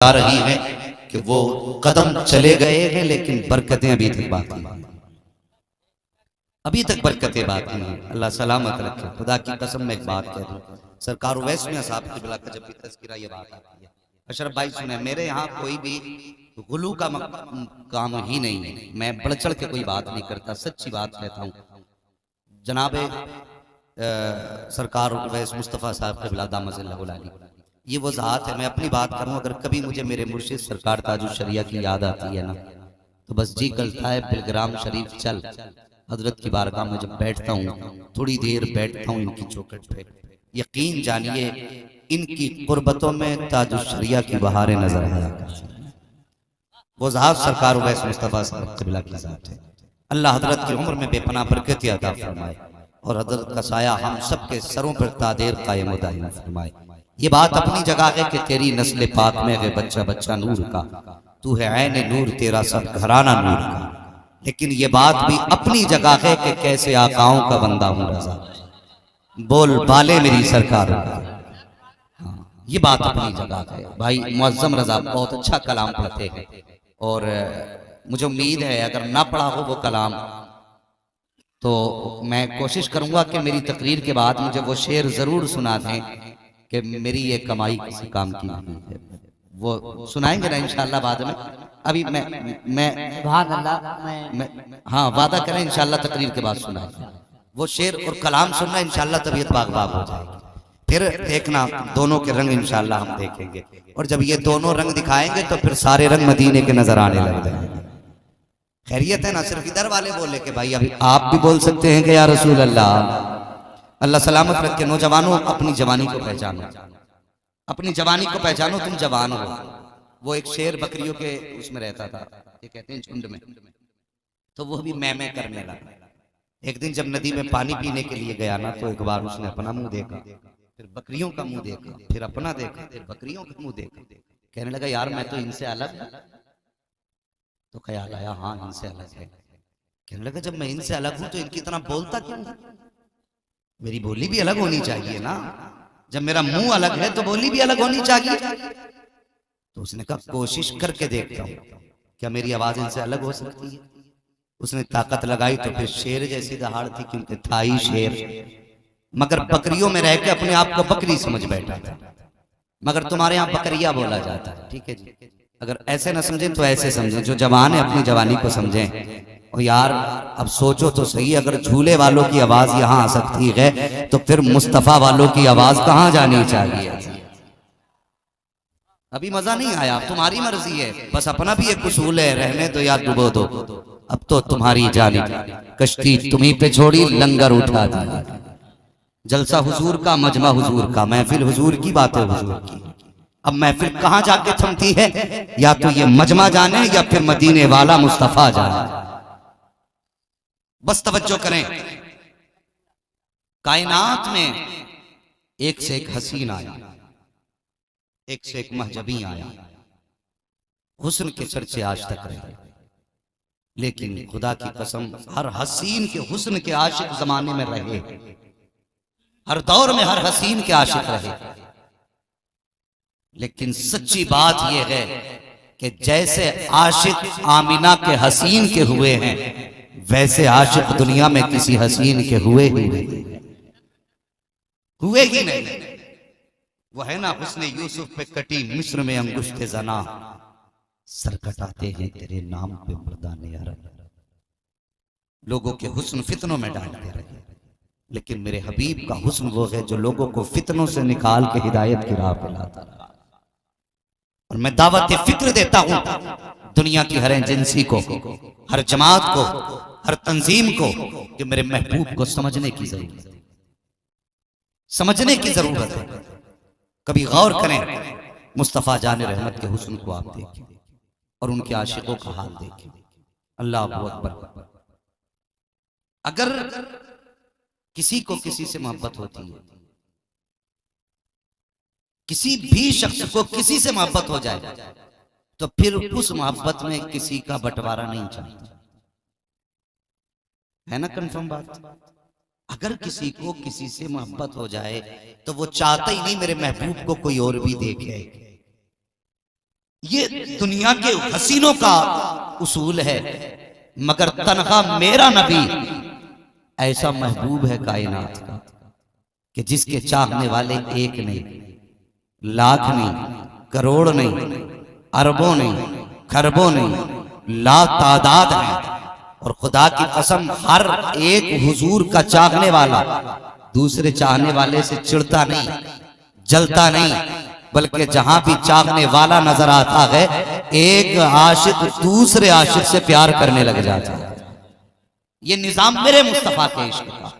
आ रही हैं कि वो कदम चले गए हैं लेकिन बरकतें अभी तक बाकी हैं, अभी तक बरकतें बाकी हैं। अल्लाह सलामत रखे। खुदा की कसम में एक बात कह दूं, सरकार उवैस में साहब की बिला का जब भी तज़किरा ये बात आती है, अशरफ भाई सुने, मेरे यहाँ कोई भी गुलू का काम ही नहीं है। मैं बढ़ चढ़ के कोई बात नहीं करता, सच्ची बात कहता हूँ। जनाबे सरकार उवैस मुस्तफ़ा साहब के बिला दामज़िल्लहुल अली, ये वो ज़ात है। मैं अपनी बात करूं, अगर कभी मुझे मेरे मुर्शिद सरकार ताजुल शरिया की याद आती है ना, तो बस जी करता है बिलग्राम शरीफ चल हजरत की बारगाह में जब बैठता हूँ, थोड़ी देर बैठता हूँ इनकी चौखट पे, यकीन जानिए इनकी कुर्बतों में ताजुल शरिया की बहारें नजर आया करती हैं। वो ज़ात सरकार उवैस मुस्तफ़ा साहब क़िबला की ज़ात है। अल्लाह हजरत की उम्र में बेपनाह बरकत अता फरमाए और हजरत का साया हम सब के सरों पर तादेर कायम दायम फरमाए। ये बात अपनी जगह है कि तेरी नस्ल पाक में है बच्चा बच्चा नूर का, तू है ऐन नूर तेरा सब घराना नूर का। लेकिन ये बात भी अपनी जगह है कि कैसे आकाओं का बंदा हूं रजा, बोल बाले मेरी सरकार। हाँ, ये बात अपनी जगह है। भाई मुअज्जम रजा बहुत अच्छा कलाम पढ़ते हैं और मुझे उम्मीद है अगर ना पढ़ा हो वो कलाम तो मैं कोशिश करूंगा कि मेरी तकरीर के बाद मुझे वो शेर जरूर सुना दें कि मेरी ये कमाई किसी काम की नहीं है। वो सुनाएंगे ना इंशाल्लाह बाद में। अभी मैं हाँ वादा करें इंशाल्लाह तकरीर के बाद सुनाएंगे वो शेर और कलाम सुनना, इंशाल्लाह तबीयत बाग बाग हो जाएगी। फिर देखना दोनों के रंग इंशाल्लाह हम देखेंगे, और जब ये दोनों रंग दिखाएंगे तो फिर सारे रंग मदीने के नजर आने लग जाएंगे। खैरियत है ना? सिर्फ इधर वाले बोले कि भाई अभी आप भी बोल सकते हैं कि या रसूल अल्लाह। अल्लाह सलामत रखे। नौजवानों अपनी जवानी को पहचानो, अपनी जवानी को पहचानो, तुम जवान हो। वो एक शेर बकरियों के उसमें रहता था, ये कहते हैं झुंड में, तो वो भी मैं करने लगा। एक दिन जब नदी में पानी पीने के लिए गया ना, तो एक बार उसने अपना मुंह देखा, फिर बकरियों का मुंह देखा, फिर अपना देखा, फिर बकरियों का मुंह देखा। कहने लगा यार मैं तो इनसे अलग हूं। तो ख्याल आया हाँ इनसे अलग है। कहने लगा जब मैं इनसे अलग हूं तो इनकी तरह बोलता क्यों? मेरी बोली भी अलग होनी चाहिए ना। जब मेरा मुंह अलग है तो बोली भी अलग होनी चाहिए। तो उसने कहा कोशिश करके देखता हूं क्या मेरी आवाज इनसे अलग हो सकती है। उसने ताकत लगाई तो फिर शेर जैसी दहाड़ थी, क्योंकि था ही शेर, मगर बकरियों में रह के अपने आप को बकरी समझ बैठा था। मगर तुम्हारे यहाँ बकरिया बोला जाता है, ठीक है जी। अगर ऐसे ना समझें तो ऐसे समझें, जो जवान है अपनी जवानी को समझें। और यार अब सोचो तो सही, अगर झूले वालों की आवाज यहाँ आ सकती है तो फिर मुस्तफा वालों की आवाज कहाँ जानी चाहिए? अभी मजा नहीं आया, तुम्हारी मर्जी है, बस अपना भी एक उसूल है, रहने दो यार डुबो दो। अब तो तुम्हारी जानी कश्ती तुम्ही पे छोड़ी, लंगर उठा दिया। जलसा हुजूर का, मजमा हुजूर का, महफिल हुजूर की, बातें हुजूर की। अब महफिल कहां जाके थमती है? या तो ये मजमा जाने या फिर मदीने वाला मुस्तफा जाने। बस तवज्जो करें, कायनात में एक से एक हसीन आया, एक से एक महजबी आया, हुस्न के चर्चे आज तक रहे। लेकिन खुदा की कसम हर हसीन के हुस्न के आशिक जमाने में रहे, हर दौर में हर हसीन के आशिक रहे। लेकिन सच्ची बात यह है कि जैसे आशिक आमिना के हसीन के हुए हैं, वैसे आशिक दुनिया में किसी हसीन के हुए ही नहीं, हुए ही नहीं। वो है ना हुस्न यूसुफ पे कटी मिस्र में अंगुश्ते जना, सर कटाते हैं तेरे नाम पे मर्दाने अरब। लोगों के हुस्न फितनों में डालते रहे, लेकिन मेरे हबीब का हुस्न वो है जो लोगों को फितनों से निकाल के हिदायत की राह पे लाता रहा। और मैं दावत फिक्र देता हूं दुनिया की हर एजेंसी को, हर जमात को, हर तंजीम को, कि मेरे महबूब को समझने की जरूरत है, समझने की जरूरत है। कभी गौर करें, मुस्तफा जान रहमत के हुस्न को आप देखें और उनके आशिकों का हाल देखें। अल्लाह अकबर। अगर किसी को किसी से मोहब्बत होती है, किसी भी शख्स को किसी से मोहब्बत हो जाए, तो फिर उस मोहब्बत में किसी का बंटवारा नहीं चाहता, है ना? कंफर्म बात। अगर किसी को किसी से मोहब्बत हो जाए तो वो चाहता ही नहीं मेरे महबूब को कोई और भी देखे। ये दुनिया के हसीनों का उसूल है, मगर तनहा मेरा नबी ऐसा महबूब है कायनात का कि जिसके चाहने वाले एक नहीं, लाख नहीं, करोड़ नहीं, अरबों नहीं, खरबों नहीं, ला तादाद हैं। और खुदा की कसम हर एक हुजूर का चाहने वाला दूसरे चाहने वाले से चिढ़ता नहीं, जलता नहीं, बल्कि जहां भी चाहने वाला नजर आता है एक आशिक दूसरे आशिक से प्यार करने लग जाता है। ये निजाम मेरे मुस्तफा के इश्क का,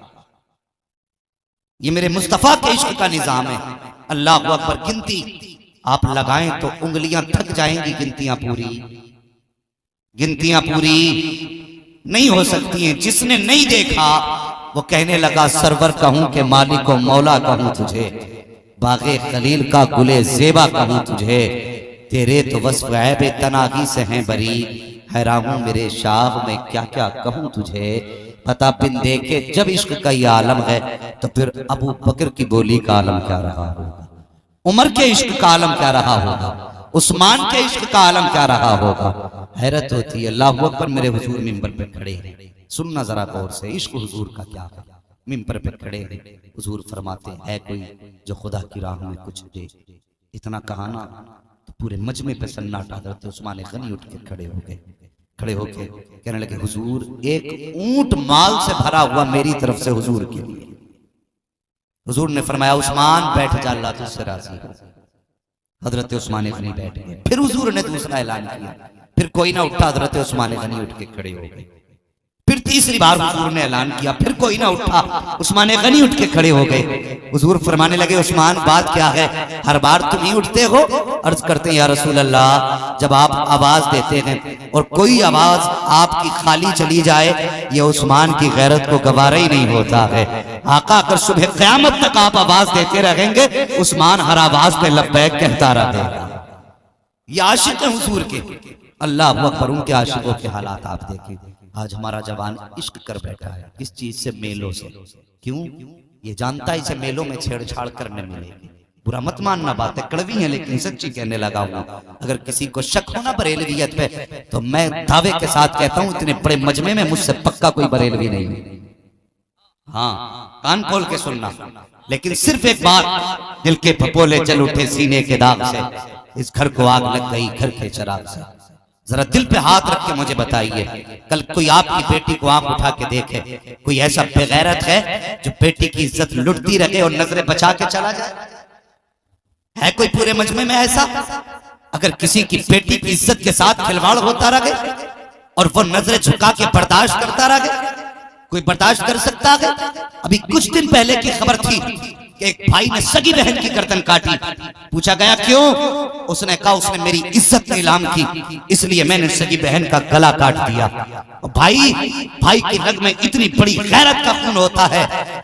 ये मेरे मुस्तफा के इश्क का निजाम है। अल्लाह अकबर। गिनती आप लगाएं तो उंगलियां थक जाएंगी, गिनतियां पूरी नहीं हो सकती हैं। जिसने नहीं देखा वो कहने लगा सरवर कहूं कि मालिक व मौला कहूं तुझे, बागे खलील का गुले जेबा कहूं तुझे, तेरे तो वस्फ ऐब तनाही से हैं बरी, हैरान हूं मेरे शाह में क्या क्या कहूं तुझे। पता बिन देखे जब इश्क का ये आलम है तो फिर अबू बकर की बोली का आलम क्या रहा होगा, उमर के इश्क का आलम क्या रहा होगा, उस्मान के इश्क का आलम क्या रहा होगा। हैरत होती है। अल्लाह अकबर। मेरे हुजूर मिंबर पे खड़े हैं, सुनना जरा गौर से, इश्क हुजूर का क्या है। मिंबर पे खड़े हैं, हुजूर फरमाते है कोई जो खुदा की राह में कुछ दे। इतना कहा ना तो पूरे मजमे पे सन्नाटा। हज़रत उस्मान गनी उठ के खड़े होके कहने लगे हुजूर एक ऊंट माल से भरा हुआ मेरी तरफ से हुजूर के लिए। हुजूर ने फरमाया उस्मान बैठ जा, अल्लाह तुझसे राज़ी है। हजरत उस्मान गनी बैठ गए। फिर हुजूर ने दूसरा ऐलान किया, फिर कोई ना उठा, हजरत उस्मान गनी उठ के खड़े हो गए। फिर तीसरी बार हुजूर ने ऐलान किया, फिर कोई ना उठा, उस्मान गनी उठ के खड़े हो गए। हुजूर फरमाने लगे उस्मान बात क्या है, हर बार तुम ही उठते हो। अर्ज करते हैं या रसूल अल्लाह, जब आप आवाज देते हैं और कोई आवाज आपकी खाली चली जाए, ये उस्मान की गैरत को गवारा ही नहीं होता है। आका अगर सुबह क़यामत तक आप आवाज देते रहेंगे, उस्मान हर आवाज पे लब्बैक कहता रहेगा। ये आशिक है हुजूर के। अल्लाह अकबर। उनके आशिकों के हालात आप देखिए। आज हमारा जवान इश्क कर बैठा है, किस चीज से, मेलों से। क्यों? ये जानता है इसे मेलों में छेड़छाड़ करने मिलेगी। बुरा मत मानना, बातें कड़वी हैं लेकिन सच्ची कहने लगा हूं। अगर किसी को शक हो ना बरेलवियत पे, तो मैं दावे के साथ कहता हूं इतने बड़े मजमे में मुझसे पक्का कोई बरेलवी नहीं है। हाँ, कान खोल के सुनना। लेकिन सिर्फ एक बात, दिल के फपोले जल उठे सीने के दाग से, इस घर को आग लग गई घर के चिराग से। जरा दिल पे हाथ रख के मुझे बताइए, कल कोई आपकी बेटी को आंख उठा के देखे, कोई ऐसा बेगैरत है जो बेटी की इज्जत लुटती रहे और नजरें बचा के चला जाए? है कोई पूरे मजमे में ऐसा? अगर किसी की बेटी की इज्जत के साथ खिलवाड़ होता रहे और वो नजरें झुका के बर्दाश्त करता रहे, कोई बर्दाश्त कर सकता है? अभी कुछ दिन पहले की खबर थी कि एक भाई ने सगी बहन की गर्दन काटी। पूछा गया क्यों? उसने कहा उसने मेरी इज्जत नीलाम की, इसलिए मैंने सगी बहन का गला काट दिया। भाई की रग में इतनी बड़ी गैरत का खून होता है।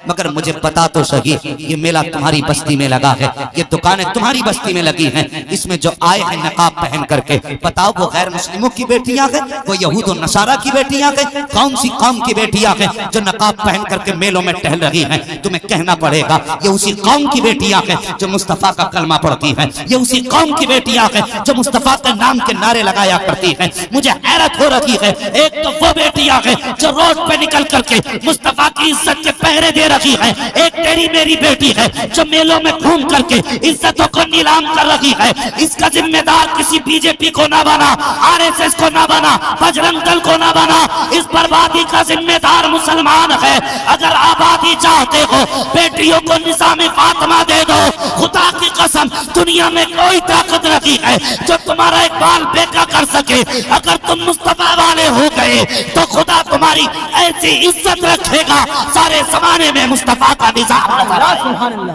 मगर मुझे बता तो सही, ये मेला तुम्हारी बस्ती में लगा है, ये दुकानें तुम्हारी बस्ती में लगी हैं, इसमें जो आए हैं नकाब पहन करके, बताओ वो गैर मुस्लिमों की बेटियां हैं, वो यहूद और नसारा की बेटियां हैं? कौन सी कौम की बेटियां हैं जो नकाब पहन करके मेलों में टहल रही हैं? तुम्हें कहना पड़ेगा ये उसी कौम की बेटियां हैं जो मुस्तफा का कलमा पढ़ती हैं, ये उसी कौम की बेटियां हैं जो मुस्तफा के नाम के नारे लगाया करती हैं। मुझे हैरत हो रही है, एक तो वो बेटियां हैं जो रोड पे निकल करके मुस्तफा की इज्जत के पहरे दे रही है, एक तेरी मेरी बेटी है जो मेलों में घूम करके इज्जतों को नीलाम कर रही है। इसका जिम्मेदार किसी बीजेपी को ना बना, आरएसएस को ना बना, बजरंग दल को ना बना, इस बर्बादी का जिम्मेदार मुसलमान है। अगर आबादी चाहते हो, बेटियों को निजाम फातिमा दे दो। खुदा की कसम दुनिया में कोई ताकत नहीं है जो तुम्हारा एक बाल बेटा कर सके। अगर तुम मुस्तफा वाले हो गए तो खुदा तुम्हारी ऐसी इज्जत रखेगा, सारे जमाने में मुस्तफा का निजाम नजर आएगा।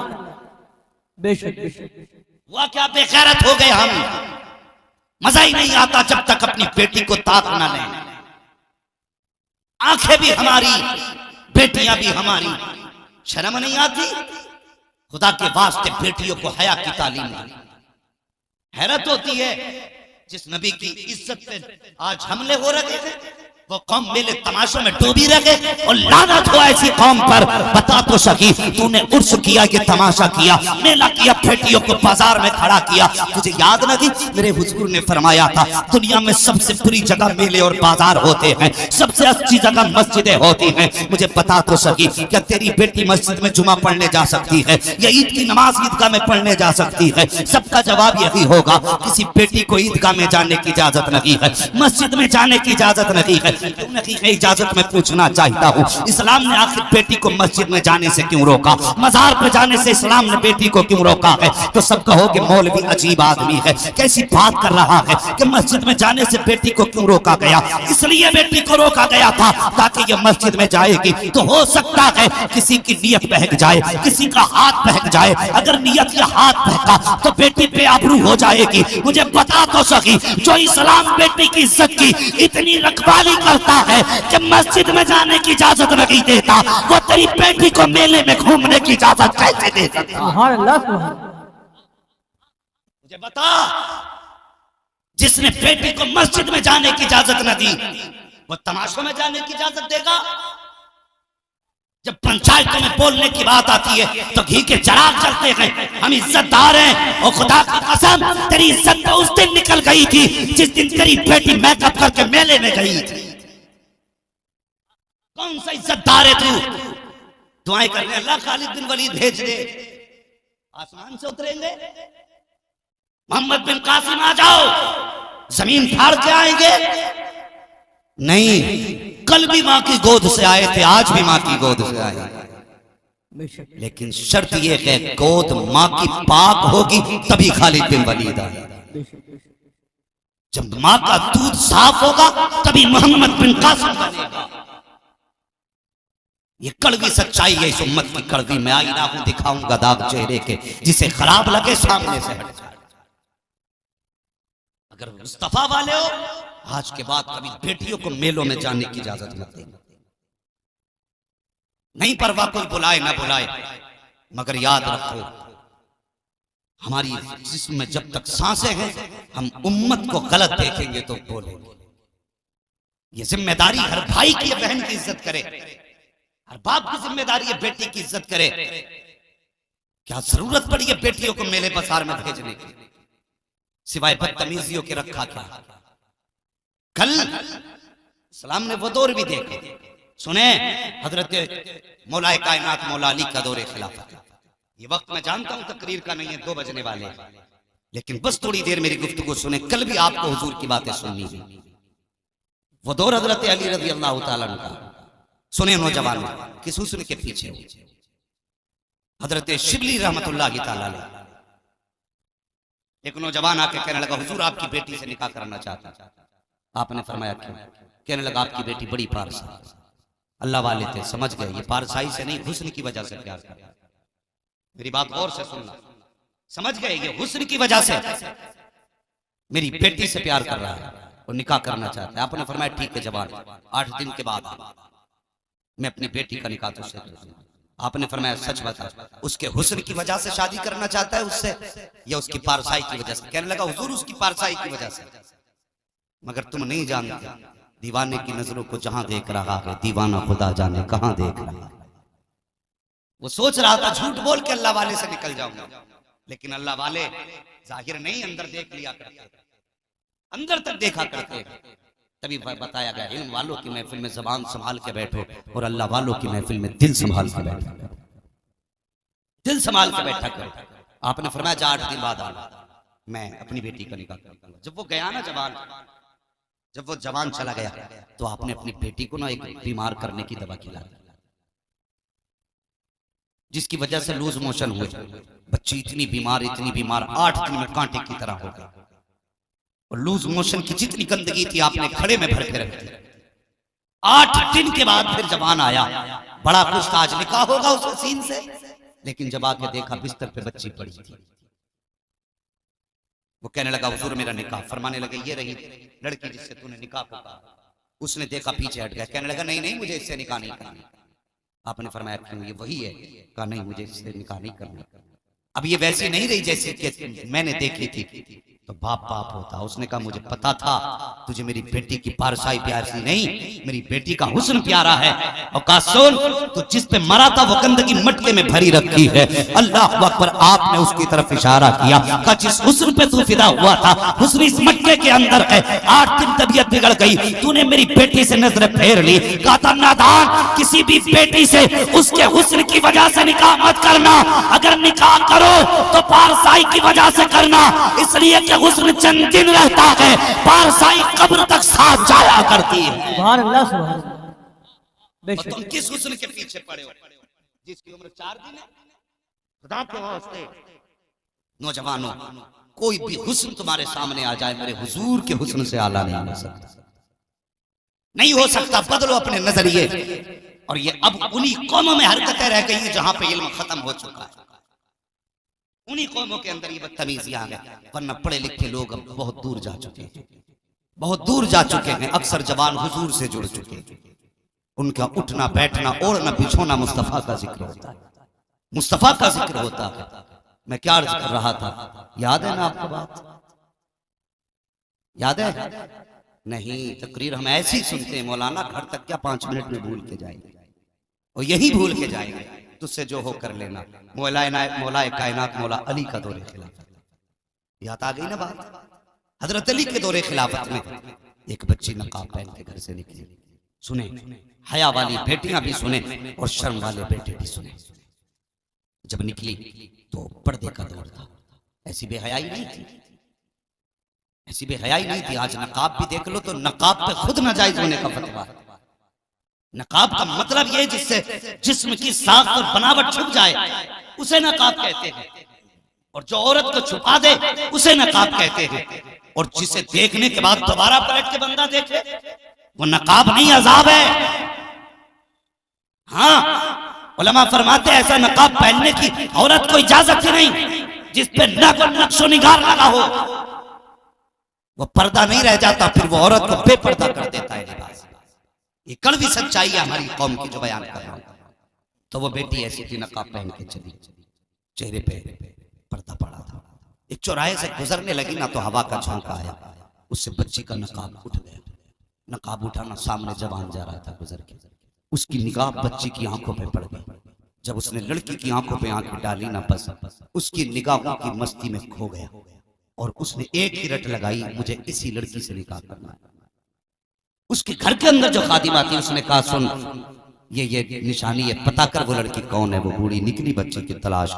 बेशक वह क्या बेगैरत हो गए हम। मजा ही नहीं आता जब तक अपनी बेटी को ताक न लें। आंखें भी हमारी, बेटियां भी हमारी। शर्म नहीं आती? खुदा के वास्ते बेटियों को हया की तालीम दी। हैरत होती है जिस नबी की इज्जत पे आज हमले हो रहे थे, वो कौम मेले तमाशों में डूबी रह गए और लानत हो ऐसी कौम पर। बता तो सकी, तूने उर्स किया, ये तमाशा किया, मेला किया, फेटियों को बाजार में खड़ा किया, तुझे याद नहीं? मेरे हुजूर ने फरमाया था दुनिया में सबसे बुरी जगह मेले और बाजार होते हैं, सबसे अच्छी जगह मस्जिदें होती हैं। मुझे बता तो सकी, क्या तेरी बेटी मस्जिद में जुमा पढ़ने जा सकती है या ईद की नमाज ईदगाह में पढ़ने जा सकती है? सबका जवाब यही होगा, किसी बेटी को ईदगाह में जाने की इजाजत नहीं है, मस्जिद में जाने की इजाजत नहीं है। क्यों नहीं है इजाजत? मैं पूछना चाहता हूँ, इस्लाम ने आखिर बेटी को मस्जिद में जाने से क्यों रोका? मजार पे जाने से इस्लाम ने बेटी को क्यों रोका है? तो सब कहोगे मौलवी अजीब आदमी है, कैसी बात कर रहा है कि मस्जिद में जाने से बेटी को क्यों रोका गया? इसलिए बेटी को रोका गया था ताकि ये मस्जिद में जाएगी तो हो सकता है किसी की नीयत बहक जाए, किसी का हाथ बहक जाए। अगर नीयत या हाथ बहका तो बेटी बेआबरू हो जाएगी। मुझे बता तो सकी, जो इस्लाम बेटी की इज्जत की इतनी रखवाली करता है कि मस्जिद में जाने की इजाजत नहीं देता, वो तेरी बेटी को मेले में घूमने की इजाजत कैसे दे सकता? सुभान अल्लाह, सुभान अल्लाह। मुझे बता, जिसने बेटी को मस्जिद में जाने की इजाजत न दी, वो तमाशों में जाने की इजाजत देगा? जब पंचायतों में बोलने की बात आती है तो घी के चिराग जलते हैं। हम इज्जतदार हैं और खुदा की कसम तेरी इज्जत तो उस दिन निकल गई थी जिस दिन तेरी बेटी मेकअप करके मेले में गई थी। कौन सा इज्जतदार है तू? दुआएं करने अल्लाह खालिद बिन वलीद भेज दे, आसमान से उतरेंगे। मोहम्मद बिन कासिम आ जाओ, जमीन फाड़ के आएंगे? नहीं, कल भी मां की गोद से आए थे, आज भी मां की गोद से आए, लेकिन शर्त यह है गोद मां की पाक होगी तभी खालिद बिन वलीद आए। जब मां का दूध साफ होगा तभी मोहम्मद बिन कासिम बनेगा। ये कड़वी सच्चाई है इस उम्मत की। कड़वी मैं आईना हूं, दिखाऊंगा दाग चेहरे के, जिसे खराब लगे सामने से हट जाए। अगर मुस्तफा वाले हो, आज के बाद कभी बेटियों को मेलों में जाने की इजाजत मत देना। नहीं परवाह कोई बुलाए ना बुलाए, मगर याद रखो हमारी जिस्म में जब तक सांसें हैं हम उम्मत को गलत देखेंगे तो बोलेंगे। ये जिम्मेदारी हर भाई की, बहन की इज्जत करे, हर बाप की जिम्मेदारी है बेटी की इज्जत करे। क्या जरूरत पड़ी है बेटियों को मेले बाजार में भेजने की? सिवाय बदतमीजियों के रखा क्या? कल इस्लाम ने वो दौर भी देखे, सुने हजरत मौलाए कायनात मौला अली का दौरे खिलाफत। ये वक्त मैं जानता हूं तकरीर का नहीं है, 2 बजने वाले हैं, लेकिन बस थोड़ी देर मेरी गुफ्तगू सुने। कल भी आपको हुजूर की बातें सुननी है। वो दौर हजरत अली रज़ी अल्लाह तआला अन्हु का, सुने नौजवान किस हुस्न के पीछे हजरत शिबली रहमतुल्लाह तआला अलैह। एक नौजवान आके कहने लगा हुजूर आपकी बेटी से निकाह करना चाहता। आपने फरमाया क्यों? कहने लगा आपकी बेटी बड़ी पारसाई। अल्लाह वाले थे, समझ गए ये पारसाई से नहीं हुस्न की वजह से प्यार कर। मेरी बात गौर से सुनना, समझ गए ये हुस्न की वजह से मेरी बेटी से प्यार कर रहा है और निकाह करना चाहता है। आपने फरमाया ठीक है जवान, 8 दिन के बाद मैं अपनी बेटी का निकाह तुझसे करूंगा। आपने फरमाया सच बता, उसके हुस्न की वजह से शादी करना चाहता है उससे या उसकी पारसाई की वजह से? कहने लगा हुजूर उसकी पारसाई की वजह से। मगर तुम नहीं जानते, दीवाने की नजरों को जहां देख रहा है दीवाना खुदा जाने कहां देख रहा है। वो सोच रहा था झूठ बोल के अल्लाह वाले से निकल जाऊंगा, लेकिन अल्लाह वाले जाहिर नहीं अंदर देख लिया करते, अंदर तक देखा करते। तभी बताया गया इल्म वालों की महफिल में जबान संभाल के बैठो और अल्लाह वालों की महफिल में दिल संभाल के बैठो, दिल संभाल के बैठा करो। आपने फरमाया जा 8 दिन बाद आना, मैं अपनी बेटी का निकाह करूंगा। जब वो गया ना जवान, जब वो जवान चला गया तो आपने अपनी बेटी को ना एक बीमार करने की दवा खिला दी, जिसकी वजह से लूज मोशन हुए। बच्ची इतनी बीमार 8 दिन में कांटे की तरह हो गई। और लूज मोशन की जितनी गंदगी थी आपने खड़े में भर के रख दी। 8 दिन के बाद फिर जवान आया, बड़ा खुश था आज निकाह होगा उस सीन से, लेकिन जब आके देखा बिस्तर पे बच्ची पड़ी थी। वो कहने लगा हुजूर मेरा निकाह। फरमाने लगे ये रही लड़की जिससे तूने निकाह को कहा। उसने देखा पीछे हट गया, कहने लगा नहीं नहीं मुझे इससे निकाह नहीं करना। आपने फरमाया क्यों? ये वही है। कहा नहीं मुझे इससे निकाह नहीं करना। अब ये वैसी नहीं रही जैसी कि मैंने देखी थी। तो बाप बाप होता। उसने कहा मुझे पता था तुझे मेरी बेटी की पारसाई प्यारी नहीं, मेरी बेटी का हुस्न प्यारा है। और कहा सुन, तो जिस पे मरा था वो गंदगी मटके में भरी रखी है। अल्लाह अकबर। आपने उसकी तरफ इशारा किया, कहा जिस हुस्न पे तू फिदा हुआ था हुस्न इस मटके के अंदर है। 8 दिन तबीयत बिगड़ गई, तूने मेरी बेटी से नजर फेर ली। कहा था नादान, किसी भी बेटी से उसके हुस्न की वजह से निकाह मत करना। अगर निकाह करो तो पारसाई की वजह से करना, इसलिए कि हुस्न चंद दिन रहता है, पारसाई कब्र तक साथ जाया करती है। सुभान अल्लाह, सुभान अल्लाह। बेशक तुम किस हुस्न के पीछे पड़े हो जिसकी उम्र 4 दिन है? खुदा के वास्ते नौजवानों, कोई भी हुस्न तुम्हारे सामने आ जाए, मेरे हुजूर के हुस्न से आला नहीं हो सकता, नहीं हो सकता। बदलो अपने नजरिए। और ये अब उन्हीं कौमों में हरकतें रह गई हैं जहां पे इल्म खत्म हो चुका है। उन्हीं कौमों के अंदर ये बदतमीजी आ गई, वरना पढ़े लिखे लोग अब बहुत दूर जा चुके हैं, बहुत दूर जा चुके हैं। अक्सर जवान हुजूर से जुड़ चुके हैं। उनका उठना बैठना ओढ़ना बिछोना मुस्तफा का जिक्र होता है, मुस्तफा का जिक्र होता है। मैं क्या अर्ज कर रहा था, याद है ना आपको बात? याद है? नहीं, तकरीर हम ऐसी ही सुनते हैं। मौलाना घर तक क्या 5 मिनट में भूल के जाएंगे, और यही भूल के जाएंगे। तुझसे जो हो कर लेना। मौलाए कायनात मौला अली का दौरे खिलाफत, याद आ गई ना बात? हजरत अली के दौरे खिलाफत में एक बच्ची नकाब पहन के घर से निकली। सुने, हया वाली बेटियां भी सुने और शर्म वाले बेटे भी सुने। जब निकली तो पर्दे का दौर था। ऐसी बेहयाई नहीं थी, ऐसी बेहयाई नहीं थी। आज नकाब भी देख लो तो नकाब पे खुद नाजायज होने का फतवा। नकाब का मतलब ये जिससे जिस्म की साख और बनावट छुप जाए उसे नकाब कहते हैं, और जो औरत को छुपा दे उसे नकाब कहते हैं। और जिसे देखने के बाद दोबारा पलट के बंदा देखे वो नकाब नहीं, अजाब है। हाँ, उलमा फरमाते ऐसा नकाब पहनने की औरत को इजाजत ही नहीं जिस पे नक्शो निगार लगा हो। वो पर्दा नहीं रह जाता, फिर वो औरत को बेपर्दा कर देता है लिबास। ये कड़वी सच्चाई है हमारी कौम की जो बयान कर रहा हूं। तो वो बेटी ऐसी थी, नकाब पहन के चली, चेहरे पे पर्दा पड़ा था। एक चौराहे से गुजरने लगी ना तो हवा का झोंका आया, उससे बच्ची का नकाब उठ गया। नकाब उठाना, सामने जवान जा रहा था गुजर के, उसकी निगाह बच्ची की आंखों पे पड़ गई। जब उसने लड़की की आंखों पे आंखें डाली ना, बस उसकी निगाहों की मस्ती में खो गया और उसने एक ही रट लगाई, मुझे इसी लड़की से निकाह करना है। उसके घर के अंदर जो खादिमा थी उसने कहा सुन, ये निशानी है, पता कर वो लड़की कौन है। वो बूढ़ी निकली बच्ची की तलाश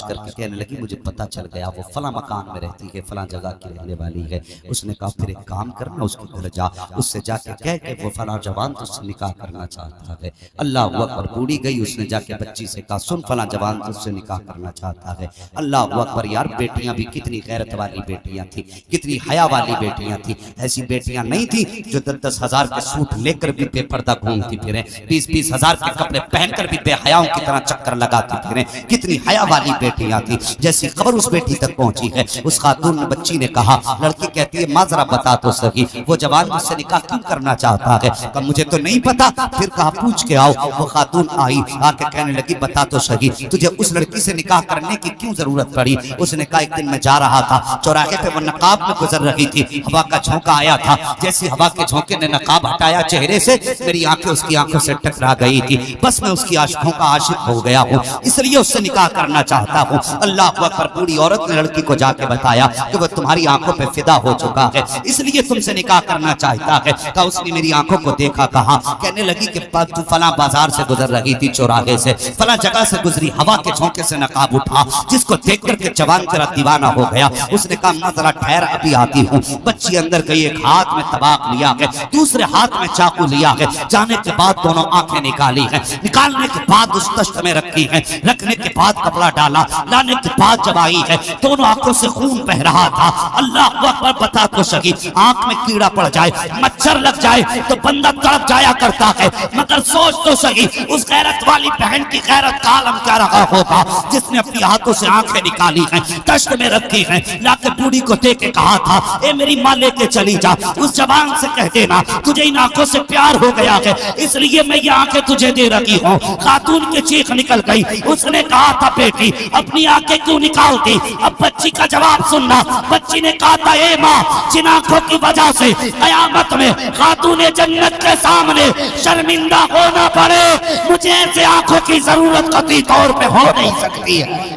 करके कहने लगी मुझे पता चल गया, वो फला मकान में रहती है, फला जगह की रहने वाली है। उसने कहा फिर एक काम करना, उसके घर जा, उससे जाके कह के वो फला जवान तुझसे निकाह करना चाहता है। अल्लाह अकबर। बूढ़ी गई, उसने जाके बच्ची से कहा सुन, फला जवान तुझसे निकाह करना चाहता है। अल्लाह अकबर। यार बेटियां भी कितनी गैरत वाली बेटियां थी, कितनी हया वाली बेटियां थी। ऐसी बेटियां नहीं थी जो 10-10 हजार के सूट लेकर भी बेपर्दा घूमती फिरे, 20-20 हजार के कपड़े पहनकर भी बेहयाओं की तरह चक्कर लगाती फिरे। कितनी हया वाली बेटियां थी। जैसी खबर उस बेटी तक पहुंची है, उस खातून बच्ची ने कहा, लड़की कहती है माँ जरा बता तो सही, वो जवान मुझसे निकाह क्यों करना चाहता है? कहा मुझे तो नहीं पता। फिर कहा पूछ के आओ। वो खातून आई, आके कहने लगी बता तो सही, तुझे उस लड़की से निकाह करने की क्यों जरूरत पड़ी? उसने कहा एक दिन मैं जा रहा था, चौराहे पे वो नकाब में गुजर रही थी, हवा का झोंका आया था। जैसे हवा के झोंके ने नकाब हटाया चेहरे से, मेरी आंखें उसकी आंखों से टकरा गई थी। बस मैं उसकी आशिकों का आशिक हो गया हूँ, इसलिए उससे निकाह करना चाहता हूँ। अल्लाह अकबर। बूढ़ी औरत ने लड़की को जाके बताया कि वह तुम्हारी आंखों पे फिदा हो चुका है, इसलिए तुमसे निकाह करना चाहता है। कहा उसने मेरी आंखों को देखा, कहा कहने लगी कि तू फला बाजार से गुजर रही थी, चौराहे से फला जगह से गुजरी, हवा के झोंके से नकाब उठा, जिसको देख करके जवान तेरा दीवाना हो गया। उसने कहा मैं जरा ठहर, अभी आती हूँ। बच्ची अंदर गई, एक हाथ में तबाक लिया है, दूसरे हाथ में चाकू लिया है। जाने के बाद दोनों आंखें निकाली है, निकालने के बाद उस तश्त में रखी है, रखने के बाद कपड़ा डाला, लाने के बाद जब आई है दोनों आंखों से खून बह रहा था। अल्लाह अकबर। बता तो सही, आंख में कीड़ा पड़ जाए, मच्छर लग जाए तो बंदा तड़प जाया करता है, मगर सोच तो सही उस गैरत वाली बहन की गैरत का आलम क्या रहा होगा जिसने अपनी हाथों से आंखें निकाली हैं, तश्त में रखी हैं, लाके बूढ़ी को दे के कहा था ए मेरी माँ लेके चली जा, उस जवान से कह देना तुझे इन आंखों से प्यार हो गया है, इसलिए मैं की आंखें तुझे दे रखी हो। खातून की चीख निकल गई। उसने कहा था बेटी अपनी आंखें क्यों निकालती? अब बच्ची का जवाब सुनना। बच्ची ने कहा था ए माँ, जिन आंखों की वजह से कयामत में खातून जन्नत के सामने शर्मिंदा होना पड़े, मुझे ऐसे आंखों की जरूरत कतई तौर पे हो नहीं सकती है।